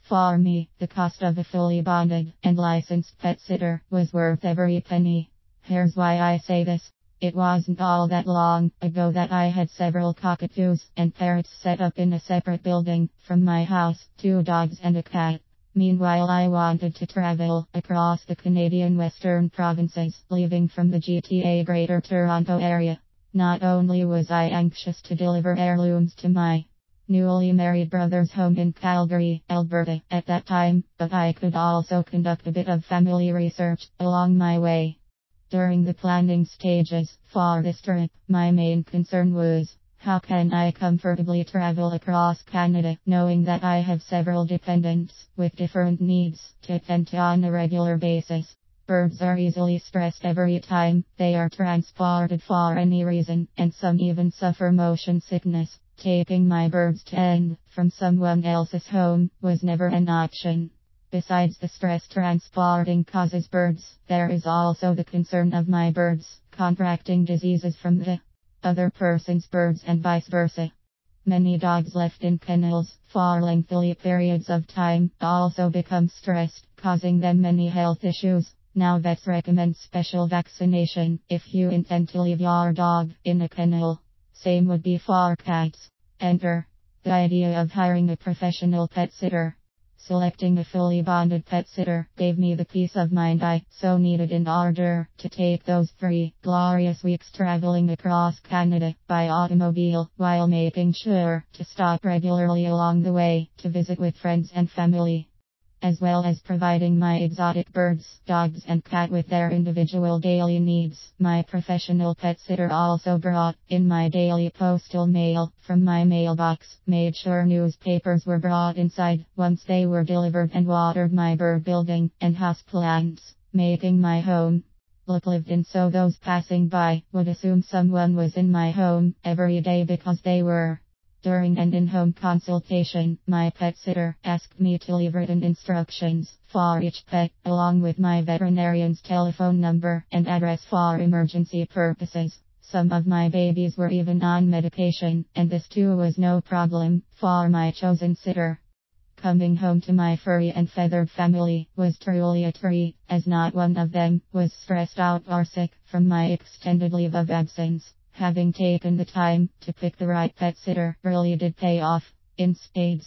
For me, the cost of a fully bonded and licensed pet sitter was worth every penny. Here's why I say this. It wasn't all that long ago that I had several cockatoos and parrots set up in a separate building from my house, 2 dogs and a cat. Meanwhile, I wanted to travel across the Canadian Western provinces, leaving from the GTA Greater Toronto area. Not only was I anxious to deliver heirlooms to my newly married brother's home in Calgary, Alberta at that time, but I could also conduct a bit of family research along my way. During the planning stages for this trip, my main concern was, how can I comfortably travel across Canada, knowing that I have several dependents with different needs to attend to on a regular basis. Birds are easily stressed every time they are transported for any reason, and some even suffer motion sickness. Taking my birds to and from someone else's home was never an option. Besides the stress transporting causes birds, there is also the concern of my birds contracting diseases from the other person's birds and vice versa. Many dogs left in kennels for lengthy periods of time also become stressed, causing them many health issues. Now vets recommend special vaccination if you intend to leave your dog in a kennel. Same would be for cats. Enter the idea of hiring a professional pet sitter. Selecting a fully bonded pet sitter gave me the peace of mind I so needed in order to take those 3 glorious weeks traveling across Canada by automobile, while making sure to stop regularly along the way to visit with friends and family, as well as providing my exotic birds, dogs and cat with their individual daily needs. My professional pet sitter also brought in my daily postal mail from my mailbox, made sure newspapers were brought inside once they were delivered, and watered my bird building and house plants, making my home look lived in, so those passing by would assume someone was in my home every day because they were. During an in-home consultation, my pet sitter asked me to leave written instructions for each pet, along with my veterinarian's telephone number and address for emergency purposes. Some of my babies were even on medication, and this too was no problem for my chosen sitter. Coming home to my furry and feathered family was truly a treat, as not one of them was stressed out or sick from my extended leave of absence. Having taken the time to pick the right pet sitter really did pay off in spades.